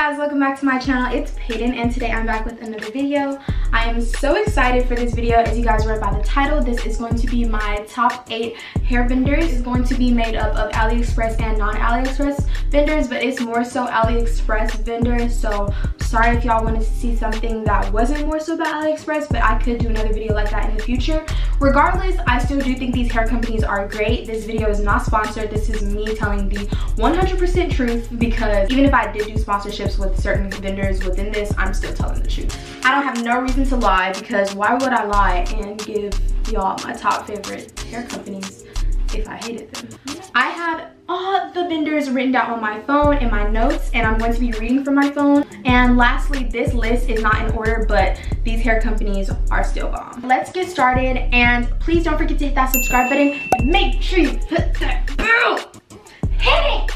guys, welcome back to my channel. It's Peyton and today I'm back with another video. I am so excited for this video. As you guys read by the title, this is going to be my top 8 hair vendors. It's going to be made up of AliExpress and non-AliExpress vendors, but it's more so AliExpress vendors, so sorry if y'all wanted to see something that wasn't more so about AliExpress, but I could do another video like that in the future. Regardless, I still do think these hair companies are great. This video is not sponsored. This is me telling the 100% truth, because even if I did do sponsorships with certain vendors within this, I'm still telling the truth. I don't have no reason to lie, because why would I lie and give y'all my top favorite hair companies if I hated them? I have all the vendors written down on my phone in my notes, and I'm going to be reading from my phone. And lastly, this list is not in order, but these hair companies are still bomb. Let's get started, and please don't forget to hit that subscribe button and make sure you hit that bell. Hit it!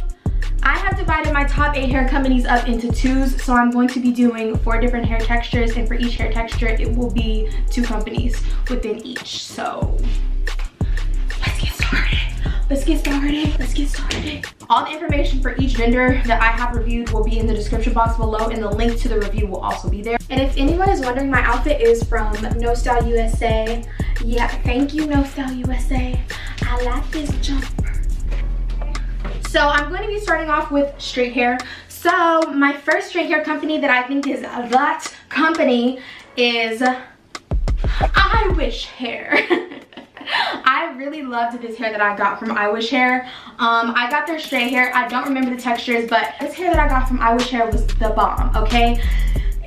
I have divided my top 8 hair companies up into twos, so I'm going to be doing 4 different hair textures, and for each hair texture it will be 2 companies within each. So let's get started. Let's get started. Let's get started. All the information for each vendor that I have reviewed will be in the description box below, and the link to the review will also be there. And if anyone is wondering, my outfit is from No Style USA. Yeah, thank you, No Style USA. I like this jumper. So I'm going to be starting off with straight hair. So my first straight hair company that I think is that company is Iwish Hair. I really loved this hair that I got from Iwish Hair. I got their straight hair. I don't remember the textures, but this hair that I got from Iwish Hair was the bomb, okay?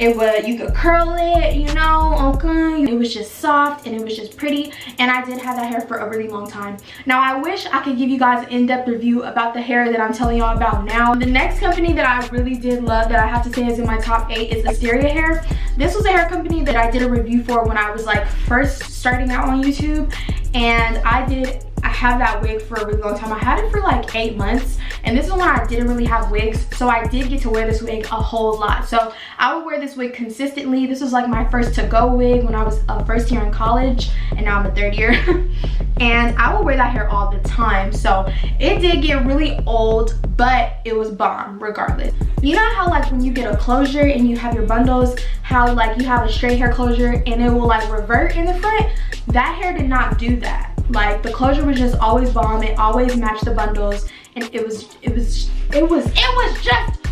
It was, you could curl it, you know, okay? It was just soft and it was just pretty, and I did have that hair for a really long time. Now I wish I could give you guys an in-depth review about the hair that I'm telling y'all about now. The next company that I really did love, that I have to say is in my top 8, is Asteria Hair. This was a hair company that I did a review for when I was like first starting out on YouTube, and I have that wig for a really long time. I had it for like 8 months, and this is when I didn't really have wigs, so I did get to wear this wig a whole lot. So I would wear this wig consistently. This was like my first to-go wig when I was first year in college, and now I'm a 3rd year. And I would wear that hair all the time, so it did get really old, but it was bomb regardless. You know how like when you get a closure and you have your bundles, how like you have a straight hair closure and it will like revert in the front? That hair did not do that. Like the closure was just always bomb. It always matched the bundles, and it was just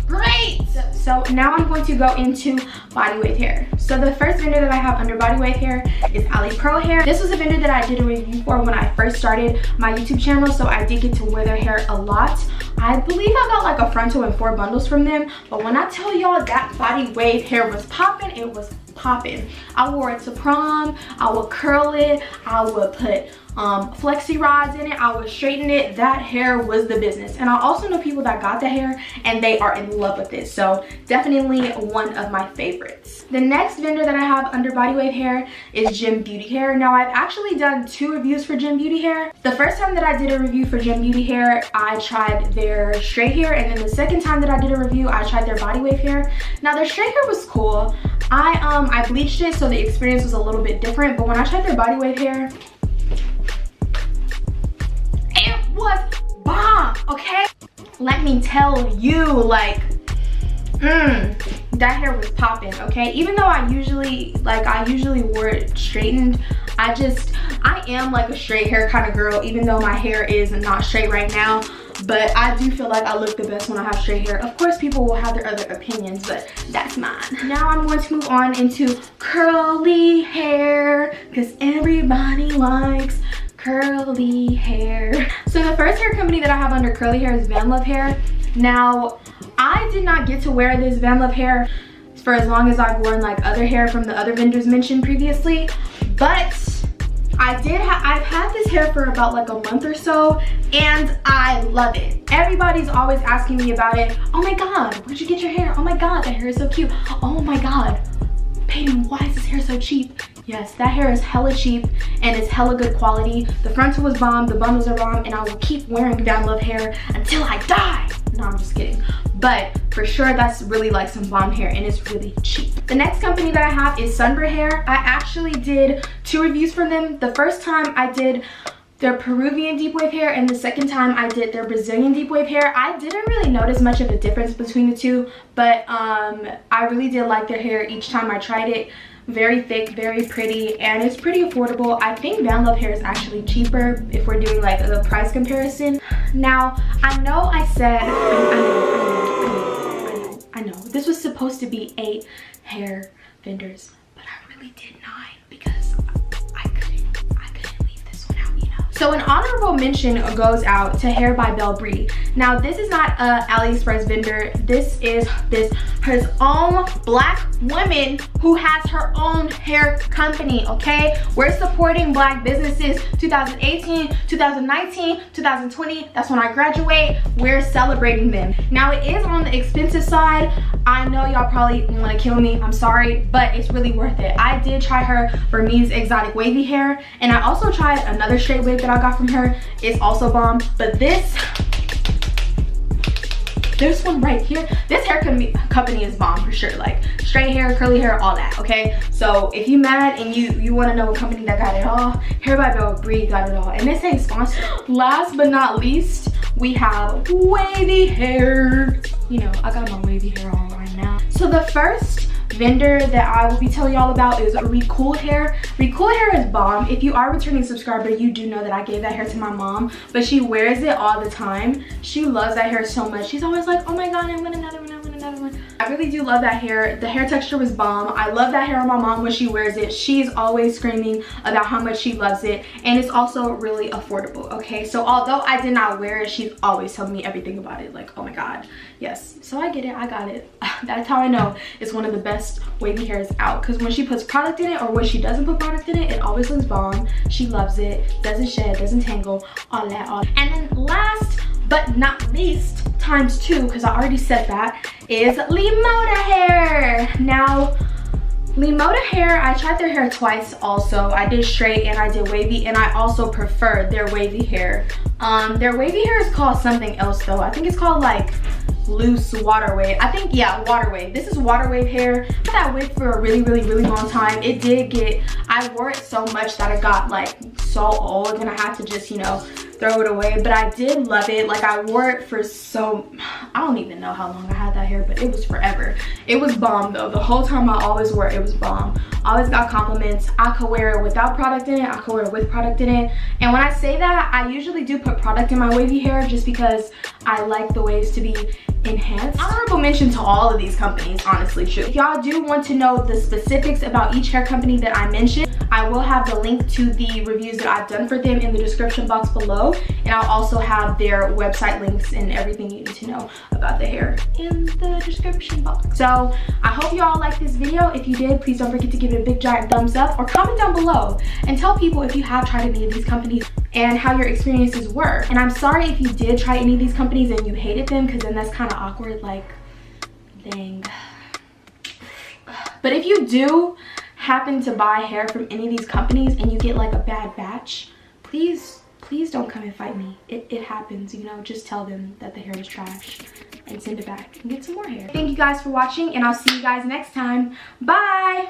great. So now I'm going to go into body wave hair. So the first vendor that I have under body wave hair is Alipearl Hair. This was a vendor that I did a review for when I first started my YouTube channel, so I did get to wear their hair a lot. I believe I got like a frontal and 4 bundles from them, but when I tell y'all that body wave hair was popping, it was popping. I wore it to prom. I would curl it. I would put flexi rods in it. I would straighten it. That hair was the business. And I also know people that got the hair and they are in love with it, so definitely one of my favorites. The next vendor that I have under body wave hair is Gem Beauty Hair. Now I've actually done 2 reviews for Gem Beauty Hair. The first time that I did a review for Gem Beauty Hair, I tried their straight hair, and then the second time that I did a review, I tried their body wave hair. Now their straight hair was cool. I bleached it, so the experience was a little bit different, but when I tried their body wave hair, it was bomb, okay? Let me tell you, like, that hair was popping, okay? Even though I usually wore it straightened, I am like a straight hair kind of girl, even though my hair is not straight right now. But I do feel like I look the best when I have straight hair. Of course, people will have their other opinions, but that's mine. Now I'm going to move on into curly hair, because everybody likes curly hair. So the first hair company that I have under curly hair is Vanlov Hair. Now, I did not get to wear this Vanlov hair for as long as I've worn like other hair from the other vendors mentioned previously, but I've had this hair for about like a month or so, and I love it. Everybody's always asking me about it. Oh my god, where'd you get your hair? Oh my god, that hair is so cute. Oh my god, Peyton, why is this hair so cheap? Yes, that hair is hella cheap and it's hella good quality. The frontal was bomb, the bundles are bomb, and I will keep wearing Vanlov hair until I die. No, I'm just kidding. But for sure, that's really like some bomb hair, and it's really cheap. The next company that I have is Sunber Hair. I actually did 2 reviews from them. The first time I did their Peruvian deep wave hair, and the second time I did their Brazilian deep wave hair. I didn't really notice much of a difference between the two, but I really did like their hair each time I tried it. Very thick, very pretty, and it's pretty affordable. I think Vanlov hair is actually cheaper if we're doing like a price comparison. Now, I know I said, I know this was supposed to be 8 hair vendors, but I really did 9 because I couldn't leave this one out, you know. So an honorable mention goes out to Hair by Bree. Now, this is not a AliExpress vendor. This is her own black woman who has her own hair company, okay? We're supporting black businesses. 2018, 2019, 2020, that's when I graduate. We're celebrating them. Now, it is on the expensive side. I know y'all probably want to kill me, I'm sorry, but it's really worth it. I did try her Burmese exotic wavy hair, and I also tried another straight wave that I got from her. It's also bomb, but this one right here, this hair company is bomb for sure. Like straight hair, curly hair, all that, okay? So if you mad and you want to know a company that got it all, Hair by Bree got it all. And this ain't sponsored. Last but not least, we have Wavy Hair. You know, I got my wavy hair on right now. So the first vendor that I will be telling y'all about is Recool Hair. Recool Hair is bomb. If you are a returning subscriber, you do know that I gave that hair to my mom, but she wears it all the time. She loves that hair so much. She's always like, oh my god, I want another one, I want another one. I really do love that hair. The hair texture was bomb. I love that hair on my mom when she wears it. She's always screaming about how much she loves it, and it's also really affordable, okay? So although I did not wear it, she's always telling me everything about it, like, oh my god, yes. So I get it, I got it. That's how I know it's one of the best wavy hairs out, because when she puts product in it or when she doesn't put product in it, it always looks bomb. She loves it, doesn't shed, doesn't tangle, all that, all. And then last but not least, times 2, because I already said that, is Lemoda Hair. Now, Lemoda Hair, I tried their hair twice also. I did straight and I did wavy, and I also preferred their wavy hair. Their wavy hair is called something else though. I think it's called like loose water wave. I think, yeah, water wave. This is water wave hair. I had that wig for a really long time. It did get, I wore it so much that it got like so old and I had to just, you know, throw it away, but I did love it. Like I wore it for I don't even know how long I had that hair, but it was forever. It was bomb though. The whole time I always wore it, it was bomb. I always got compliments. I could wear it without product in it, I could wear it with product in it. And when I say that, I usually do put product in my wavy hair just because I like the waves to be enhanced. Honorable mention to all of these companies, honestly, true. If y'all do want to know the specifics about each hair company that I mentioned, I will have the link to the reviews that I've done for them in the description box below, and I'll also have their website links and everything you need to know about the hair in the description box. So I hope you all liked this video. If you did, please don't forget to give it a big giant thumbs up, or comment down below and tell people if you have tried any of these companies and how your experiences were. And I'm sorry if you did try any of these companies and you hated them, because then that's kind of awkward, like, dang. But if you do happen to buy hair from any of these companies and you get like a bad batch, please don't come and fight me. It happens, you know. Just tell them that the hair is trash and send it back and get some more hair. Thank you guys for watching, and I'll see you guys next time. Bye.